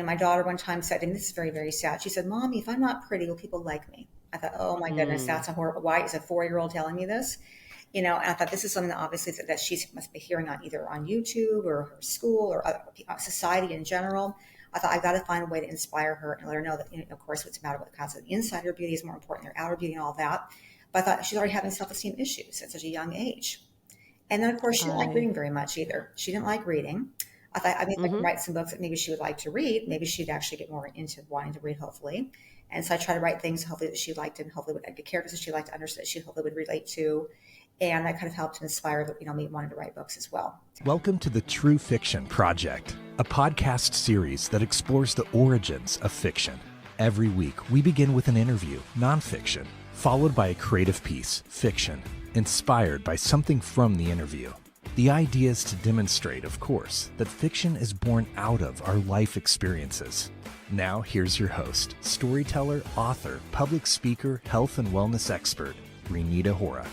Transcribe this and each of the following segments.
And my daughter one time said, and this is very, very sad, she said, Mommy, if I'm not pretty, will people like me? I thought, oh my goodness, Mm. that's a horrible, why is a 4-year-old telling me this? And I thought this is something that obviously that she must be hearing on either on YouTube or her school or other, society in general. I thought I've got to find a way to inspire her and let her know that, of course, what's the matter with the concept of insider beauty is more important than outer beauty and all that. But I thought she's already having self-esteem issues at such a young age. And then, of course, she didn't like I. reading very much either. She didn't like reading. I thought, I mean, if I can Mm-hmm. write some books that maybe she would like to read, maybe she'd actually get more into wanting to read, hopefully. And so I try to write things, hopefully, that she liked and hopefully would get characters that she liked to understand, she hopefully would relate to. And that kind of helped to inspire, me wanting to write books as well. Welcome to the True Fiction Project, a podcast series that explores the origins of fiction. Every week, we begin with an interview, nonfiction, followed by a creative piece, fiction, inspired by something from the interview. The idea is to demonstrate, of course, that fiction is born out of our life experiences. Now, here's your host, storyteller, author, public speaker, health and wellness expert, Renita Hora.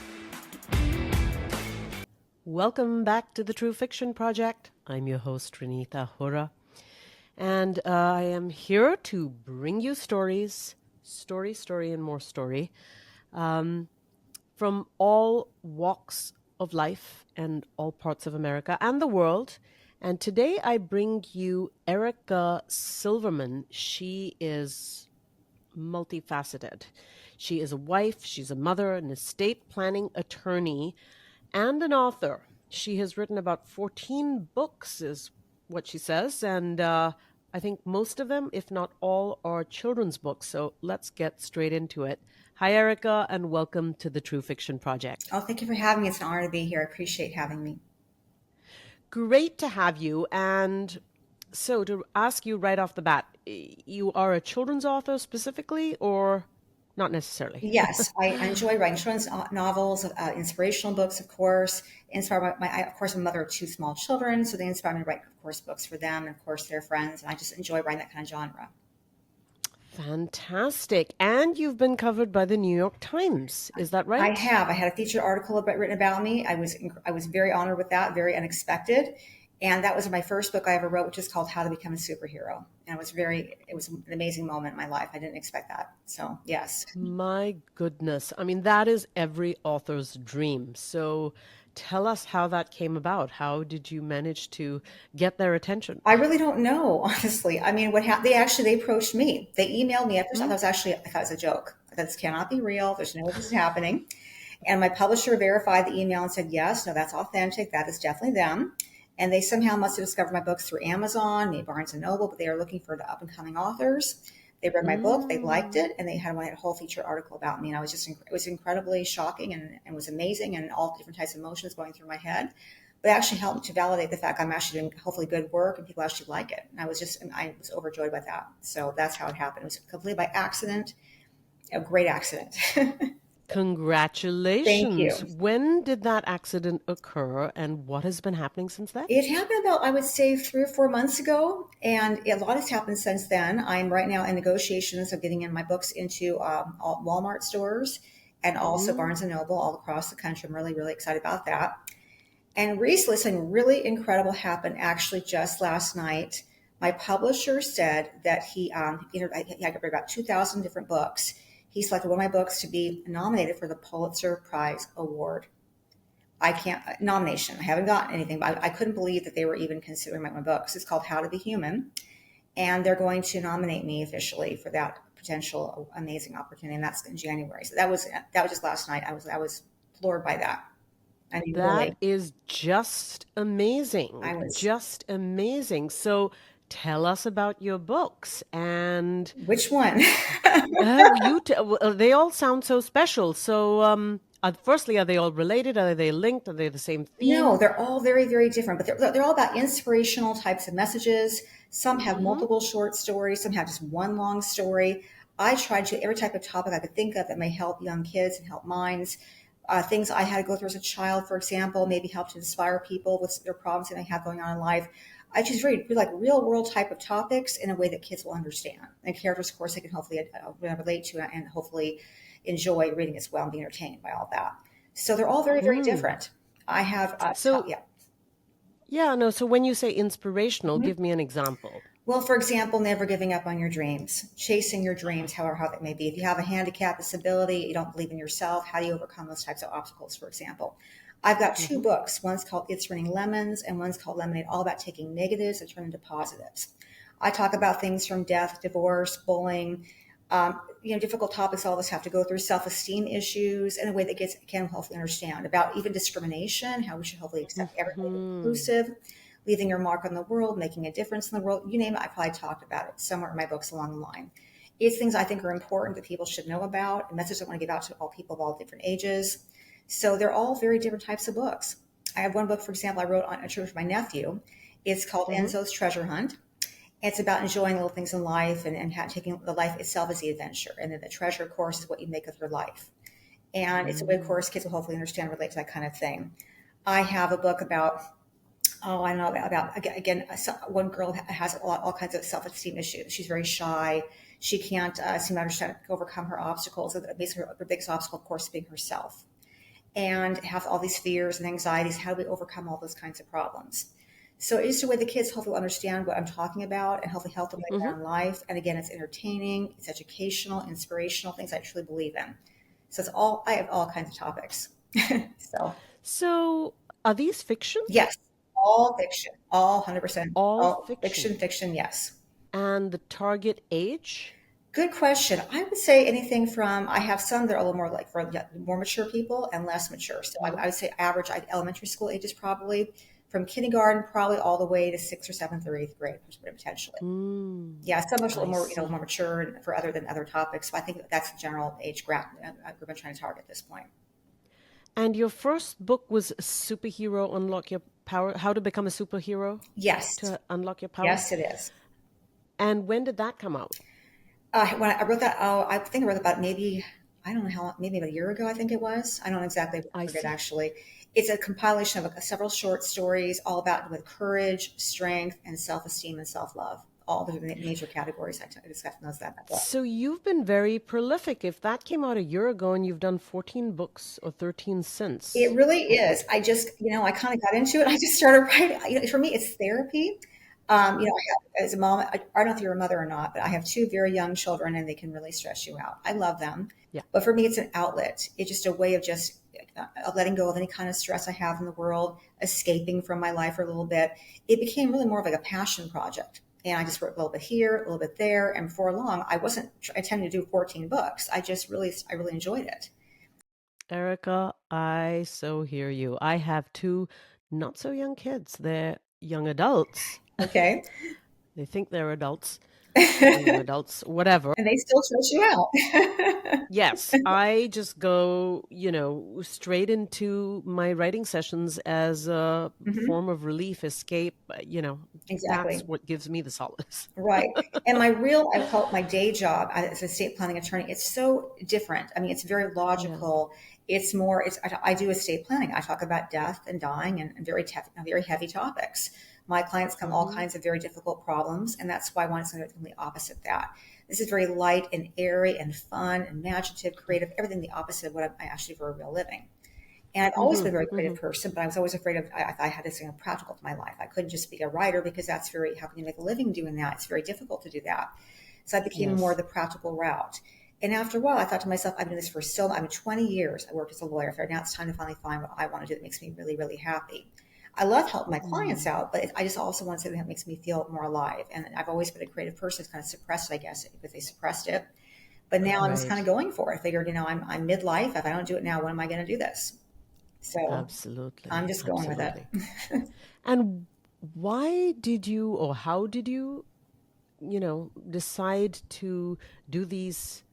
Welcome back to the True Fiction Project. I'm your host, Renita Hora, and I am here to bring you stories, story, and more story, from all walks of life and all parts of America and the world. And today I bring you Erika Silverman. She is multifaceted. She is a wife, she's a mother, an estate planning attorney, and an author. She has written about 14 books, is what she says, and I think most of them, if not all, are children's books. So let's get straight into it. Hi, Erika, and welcome to the True Fiction Project. Oh, thank you for having me. It's an honor to be here. I appreciate having me. Great to have you. And so to ask you right off the bat, you are a children's author specifically, or not necessarily? Yes, I enjoy writing children's novels, inspirational books, of course. Inspired by of course, I'm a mother of 2 small children, so they inspire me to write, of course, books for them and, of course, their friends. And I just enjoy writing that kind of genre. Fantastic. And you've been covered by the New York Times. Is that I right? have. I had a featured article written about me. I was very honored with that, very unexpected. And that was my first book I ever wrote, which is called How to Become a Superhero. And it was an amazing moment in my life. I didn't expect that. So, yes. My goodness. I mean, that is every author's dream. So tell us how that came about. How did you manage to get their attention? I really don't know, honestly. I mean, what happened? They approached me. They emailed me. At first, Mm. I thought it was a joke. I thought this cannot be real. There's no way this is happening. And my publisher verified the email and said, yes, no, that's authentic. That is definitely them. And they somehow must have discovered my books through Amazon, maybe Barnes and Noble, but they are looking for the up and coming authors. They read my book, they liked Mm. it, and they had a whole feature article about me. And it was incredibly shocking and was amazing, and all different types of emotions going through my head. But it actually helped to validate the fact I'm actually doing hopefully good work and people actually like it. And I was overjoyed by that. So that's how it happened. It was completely by accident, a great accident. Thank Congratulations. you. When did that accident occur and what has been happening since then? It happened about, I would say, 3 or 4 months ago, and a lot has happened since then. I'm right now in negotiations of getting in my books into all Walmart stores and also Mm. Barnes and Noble all across the country. I'm really, really excited about that. And recently, something really incredible happened. Actually, just last night, my publisher said that I got about 2,000 different books. He selected one of my books to be nominated for the Pulitzer Prize award. I can't nomination. I haven't gotten anything, but I couldn't believe that they were even considering my books. It's called How to Be Human, and they're going to nominate me officially for that potential amazing opportunity, and that's in January. So that was just last night. I was floored by that. I mean, That really, is just amazing. I was. Just amazing. So tell us about your books and Which one? they all sound so special. So firstly, are they all related? Are they linked? Are they the same No, theme? they're all very, very different, but they're all about inspirational types of messages. Some have Mm-hmm. multiple short stories, some have just one long story. I tried to every type of topic I could think of that may help young kids and help minds. Things I had to go through as a child, for example, maybe help to inspire people with their problems that they have going on in life. I just read like real world type of topics in a way that kids will understand. And characters, of course, they can hopefully relate to and hopefully enjoy reading as well and be entertained by all that. So they're all very, very Mm. different. I have, So yeah. yeah, no. So when you say inspirational, Mhm. give me an example. Well, for example, never giving up on your dreams, chasing your dreams, however how that may be. If you have a handicap, disability, you don't believe in yourself, how do you overcome those types of obstacles, for example? I've got two Mm-hmm. books. One's called It's Raining Lemons, and one's called Lemonade, all about taking negatives and turning into positives. I talk about things from death, divorce, bullying, difficult topics all of us have to go through, self-esteem issues in a way that can hopefully understand, about even discrimination, how we should hopefully accept everybody, Mm-hmm. inclusive, leaving your mark on the world, making a difference in the world. You name it, I probably talked about it somewhere in my books along the line. It's things I think are important that people should know about, and messages I want to give out to all people of all different ages. So they're all very different types of books. I have one book, for example, I wrote on a trip for my nephew. It's called Mm-hmm. Enzo's Treasure Hunt. It's about enjoying little things in life and taking the life itself as the adventure. And then the treasure, of course, is what you make of your life. And it's a way, of course, kids will hopefully understand, relate to that kind of thing. I have a book about, I know about again, one girl has all kinds of self-esteem issues. She's very shy. She can't seem to understand, overcome her obstacles. So basically, her biggest obstacle, of course, being herself, and have all these fears and anxieties. How do we overcome all those kinds of problems? So it's a way the kids hopefully will understand what I'm talking about and hopefully help them later Mm-hmm. on in life. And again, it's entertaining, it's educational, inspirational, things I truly believe in. So it's all, I have all kinds of topics. So So, are these fiction? yes, all fiction, all 100%, All all fiction, fiction. fiction, yes. And the target age? Good question. I would say anything from, I have some that are a little more like for more mature people and less mature. So I would say average elementary school ages, probably from kindergarten, probably all the way to sixth or seventh or eighth grade, potentially. Mm, Yeah, some are a little I more, see. more mature and for other than other topics. But I think that's the general age group I'm trying to target at this point. And your first book was Superhero Unlock Your Power, How to Become a Superhero Yes, to Unlock Your Power. yes, it is. And when did that come out? When I wrote that, I think I wrote about maybe, I don't know how long, maybe about a year ago, I think it was. I don't exactly I remember it see. actually. It's a compilation of several short stories all about with courage, strength, and self-esteem and self-love. All the major categories I discussed in that book. So you've been very prolific. If that came out a year ago and you've done 14 books or 13 It since, really is. I just, I kind of got into it. I just started writing. For me, it's therapy. I have, as a mom, I don't know if you're a mother or not, but I have two very young children and they can really stress you out. I love them. yeah. But for me, it's an outlet. It's just a way of just letting go of any kind of stress I have in the world, escaping from my life for a little bit. It became really more of like a passion project. And I just wrote a little bit here, a little bit there. And before long, I wasn't intending to do 14 books. I really enjoyed it. Erica, I so hear you. I have two not so young kids. They're young adults. Okay. They think they're adults or young And adults, whatever. they still stress you out. Yes, I just go, straight into my writing sessions as a Mhm. form of relief, escape. That's Exactly. what gives me the solace. Right. And I would call it my day job as a estate planning attorney. It's so different. I mean, it's very Yeah. logical. It's more, I do estate planning. I talk about death and dying and very heavy topics. My clients come all Hmm. kinds of very difficult problems, and that's why I want something the opposite of that. This is very light and airy and fun, imaginative, creative, everything the opposite of what I actually do for a real living. And I've always Hmm. been a very Hmm. creative person, but I was always afraid of, I had this practical to my life. I couldn't just be a writer because how can you make a living doing that? It's very difficult to do that. So I became more Yes. the practical route. And after a while, I thought to myself, I've been doing this I mean, 20 years I worked as a lawyer. I figured now it's time to finally find what I want to do that makes me really, really happy. I love helping my clients Mm. out, but I just also want something that makes me feel more alive. And I've always been a creative person. It's kind of suppressed, I guess, because they suppressed it. But now I'm just kind Right. of going for it. I figured, I'm midlife. If I don't do it now, when am I going to do this? So Absolutely. I'm just going with it. Absolutely. And why did you, or how did you, decide to do these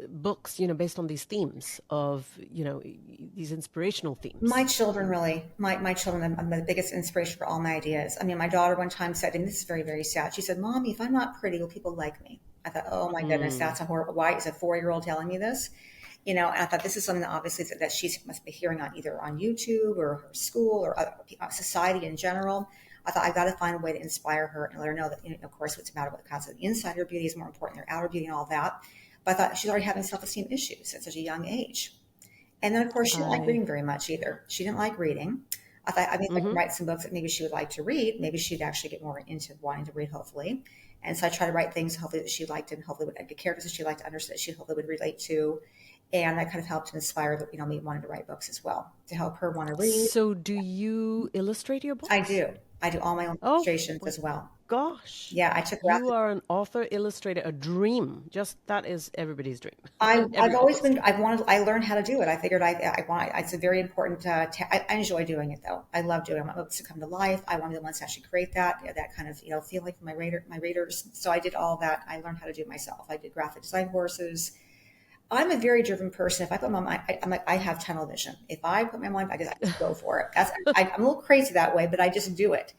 books, based on these themes of, these inspirational My themes? children really, my children are the biggest inspiration for all my ideas. I mean, my daughter one time said, and this is very, very sad. She said, "Mommy, if I'm not pretty, will people like me?" I thought, "Oh my goodness, Mm. that's a horrible. Why is a 4-year old telling me this?" And I thought this is something that obviously that she must be hearing on either on YouTube or her school or society in general. I thought I've got to find a way to inspire her and let her know that, of course, what's matter what counts. The inside her beauty is more important than her outer beauty and all that. But I thought she's already having self-esteem issues at such a young age. And then, of course, she didn't like I, reading very much either. She didn't like reading. I thought, I mean, if I can mm-hmm. write some books that maybe she would like to read, maybe she'd actually get more into wanting to read, hopefully. And so I try to write things hopefully that she liked and hopefully would characters that she liked to understand, she hopefully would relate to. And that kind of helped to inspire, me wanting to write books as well, to help her want to read. So do you illustrate your I books? do. I do all my own Oh illustrations my as well. gosh. Yeah, I took You graphic. are an author, illustrator, a dream. Just that is everybody's dream. I've Every always author's been. dream. I learned how to do it. I figured I want. It's a very important. I enjoy doing it though. I love doing it. I want books to come to life. I want to be the ones to actually create that kind of feeling for my readers. So I did all that. I learned how to do it myself. I did graphic design courses. I'm a very driven person. If I put my mind, I'm like I have tunnel vision. If I put my mind, I just go for it. I'm a little crazy that way, but I just do it.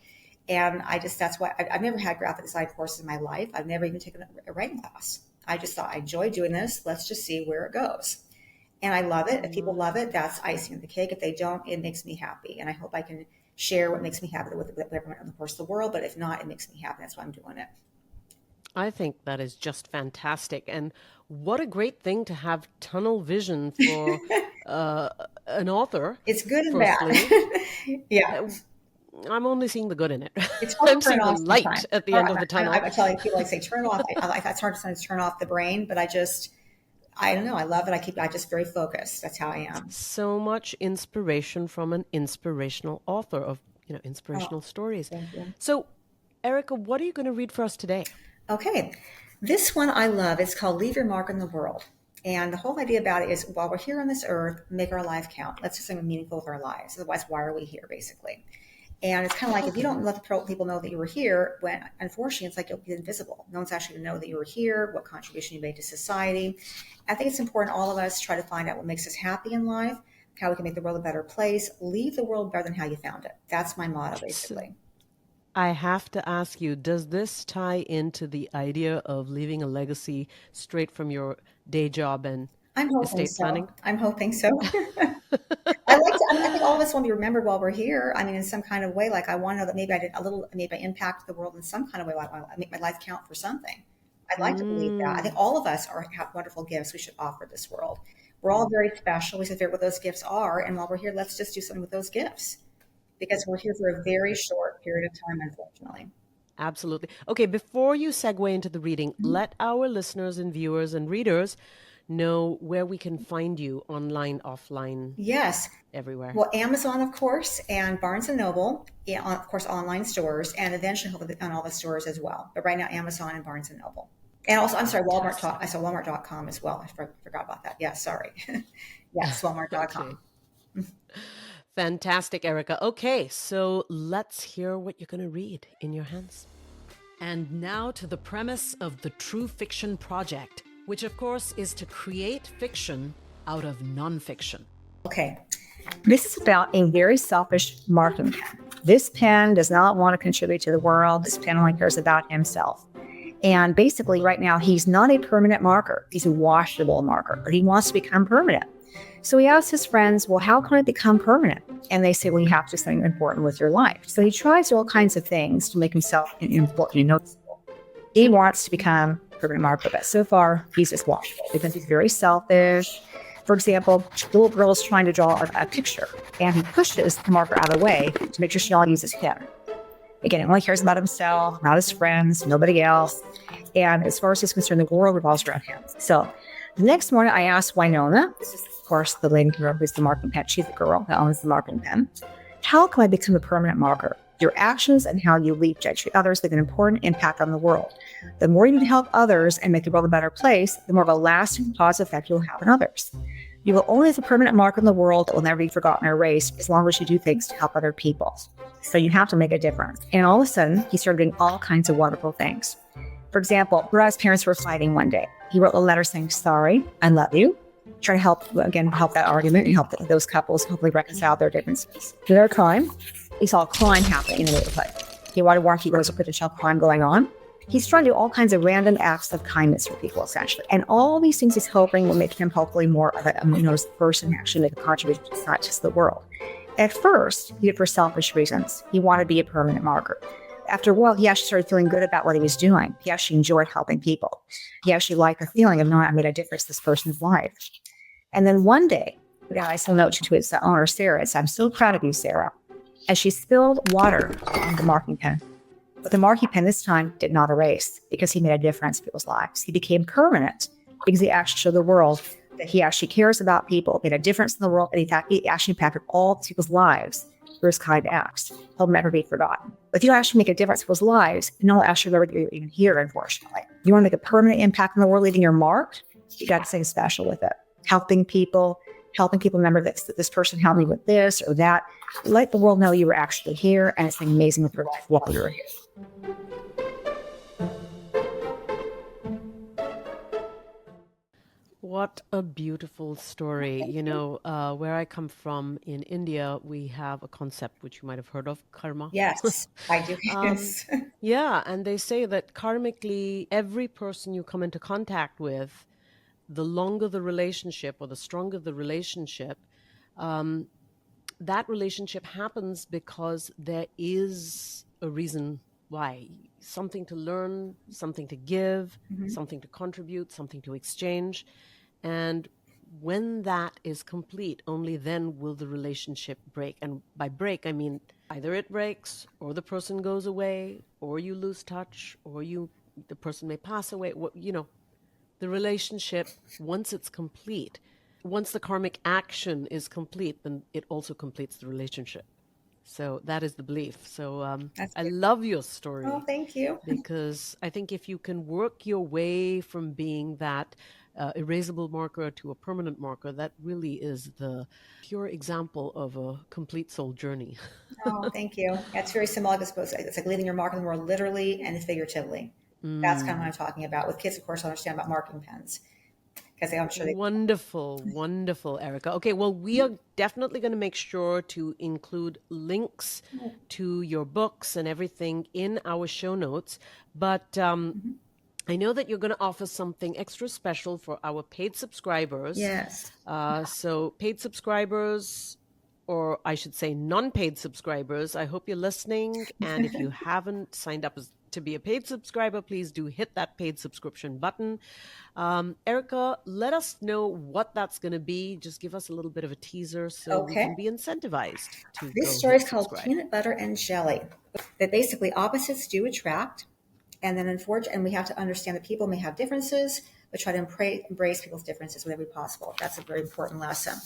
And that's why I've never had graphic design courses in my life. I've never even taken a writing class. I just thought I enjoy doing this. Let's just see where it goes. And I love it. If people love it, that's icing on the cake. If they don't, it makes me happy. And I hope I can share what makes me happy with everyone in the course of the world. But if not, it makes me happy. That's why I'm doing it. I think that is just fantastic. And what a great thing to have tunnel vision for an author, It's good and firstly. bad. Yeah. I'm only seeing the good in it. It's hard I'm to turn seeing the off light sometimes. at the end of the tunnel. I tell you, people like say turn it off. It's hard to sometimes turn off the brain, but I don't know. I love it. I just very focused. That's how I am. So much inspiration from an inspirational author of, inspirational stories. Thank you. So, Erika, what are you going to read for us today? Okay. This one I love. It's called Leave Your Mark on the World. And the whole idea about it is while we're here on this earth, make our life count. Let's do something meaningful with our lives. Otherwise, why are we here, basically? And it's kind of like if you don't let the people know that you were here, when unfortunately it's like you'll be invisible. No one's actually going to know that you were here, what contribution you made to society. I think it's important all of us try to find out what makes us happy in life, how we can make the world a better place, leave the world better than how you found it. That's my motto, basically. I have to ask you, does this tie into the idea of leaving a legacy straight from your day job and estate planning? I'm hoping so. I think all of us want to be remembered while we're here. I mean, in some kind of way, like I want to know that maybe I did maybe I impact the world in some kind of way. Like I make my life count for something. I'd like to believe that. I think all of us have wonderful gifts we should offer this world. We're all very special. We should figure out what those gifts are. And while we're here, let's just do something with those gifts because we're here for a very short period of time, unfortunately. Absolutely. Okay, before you segue into the reading, let our listeners and viewers and readers know where we can find you online, offline. Yes. Everywhere. Well, Amazon, of course, and Barnes and Noble, of course, online stores, and eventually hopefully on all the stores as well. But right now, Amazon and Barnes and Noble. And also, I'm sorry, Walmart. I saw Walmart.com as well. I forgot about that. Yeah, sorry. Yes, Walmart.com. Okay. Fantastic, Erika. Okay, so let's hear what you're going to read in your hands. And now to the premise of the True Fiction Project, which of course is to create fiction out of nonfiction. Okay, this is about a very selfish marking pen. This pen does not want to contribute to the world. This pen only cares about himself. And basically right now, he's not a permanent marker. He's a washable marker, but he wants to become permanent. So he asks his friends, well, how can I become permanent? And they say, well, you have to do something important with your life. So he tries all kinds of things to make himself important and noticeable. He wants to become permanent marker, but so far he's just washable because he's very selfish. For example, the little girl is trying to draw a picture and he pushes the marker out of the way to make sure she only uses him. Again, he only cares about himself, not his friends, nobody else. And as far as he's concerned, the world revolves around him. So the next morning I asked Winona, this is of course the lady who's the marking pen, she's the girl that owns the marking pen, how can I become a permanent marker? Your actions and how you lead to treat others make an important impact on the world. The more you help others and make the world a better place, the more of a lasting positive effect you'll have on others. You will only have a permanent mark on the world that will never be forgotten or erased as long as you do things to help other people. So you have to make a difference. And all of a sudden, he started doing all kinds of wonderful things. For example, Brad's parents were fighting one day. He wrote a letter saying, sorry, I love you. Try to help that argument and help those couples hopefully reconcile their differences. At their time, he saw a crime happening in the neighborhood. He wanted to watch a potential crime going on. He's trying to do all kinds of random acts of kindness for people, essentially. And all these things he's hoping will make him hopefully more of a noticed person, actually make a contribution to not just the world. At first, he did it for selfish reasons. He wanted to be a permanent marker. After a while, he actually started feeling good about what he was doing. He actually enjoyed helping people. He actually liked the feeling of knowing I made a difference in this person's life. And then one day, the guy sent a note to his owner, Sarah. It said, I'm so proud of you, Sarah. As she spilled water on the marking pen. But the mark he penned this time did not erase because he made a difference in people's lives. He became permanent because he actually showed the world that he actually cares about people, made a difference in the world, and he actually impacted all people's lives through his kind acts. He'll never be forgotten. But if you actually make a difference in people's lives, no one actually ever even hear, unfortunately. You want to make a permanent impact in the world, leaving your mark, you got to something special with it. Helping people remember that this person helped me with this or that. Let the world know you were actually here, and it's amazing with your life while you're here. What a beautiful story. You know, where I come from in India, we have a concept which you might have heard of, karma. Yes, I do. Yes. Yeah, and they say that karmically, every person you come into contact with, the longer the relationship or the stronger the relationship, that relationship happens because there is a reason why. Something to learn, something to give, something to contribute, something to exchange. And when that is complete, only then will the relationship break. And by break, I mean either it breaks or the person goes away or you lose touch or the person may pass away. The relationship, once it's complete, once the karmic action is complete, then it also completes the relationship. So that is the belief. So I love your story. Oh, thank you. Because I think if you can work your way from being that erasable marker to a permanent marker, that really is the pure example of a complete soul journey. Oh, thank you. That's very symbolic, I suppose. It's like leaving your mark in the world literally and figuratively. That's kind of what I'm talking about. With kids, of course, I understand about marking pens. Because I'm sure Wonderful, Erika. Okay, well, we are definitely going to make sure to include links to your books and everything in our show notes. But I know that you're going to offer something extra special for our paid subscribers. Yes. So paid subscribers, or I should say non-paid subscribers, I hope you're listening. And if you haven't signed up to be a paid subscriber, please do hit that paid subscription button. Erika, let us know what that's going to be. Just give us a little bit of a teaser so we can be incentivized to This story is called Peanut Butter and Jelly. That basically opposites do attract. And then and we have to understand that people may have differences, but try to embrace people's differences whenever possible. That's a very important lesson.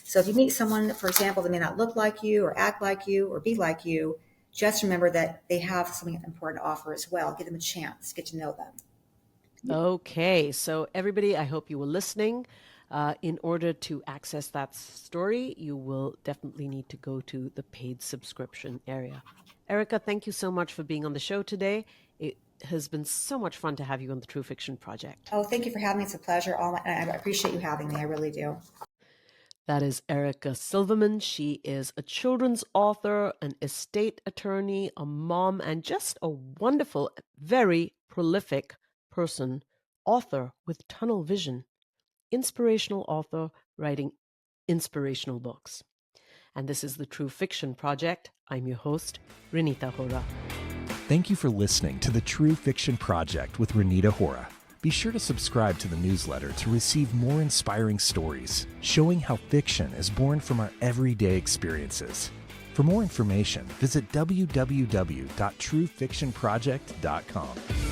So if you meet someone, for example, that may not look like you or act like you or be like you, just remember that they have something important to offer as well. Give them a chance, get to know them. Okay, so everybody, I hope you were listening. In order to access that story, you will definitely need to go to the paid subscription area. Erika, thank you so much for being on the show today. It has been so much fun to have you on the True Fiction Project. Oh, thank you for having me. It's a pleasure. I appreciate you having me. I really do. That is Erika Silverman. She is a children's author, an estate attorney, a mom, and just a wonderful, very prolific person, author with tunnel vision, inspirational author writing inspirational books. And this is the True Fiction Project. I'm your host, Renita Hora. Thank you for listening to the True Fiction Project with Renita Hora. Be sure to subscribe to the newsletter to receive more inspiring stories showing how fiction is born from our everyday experiences. For more information, visit www.truefictionproject.com.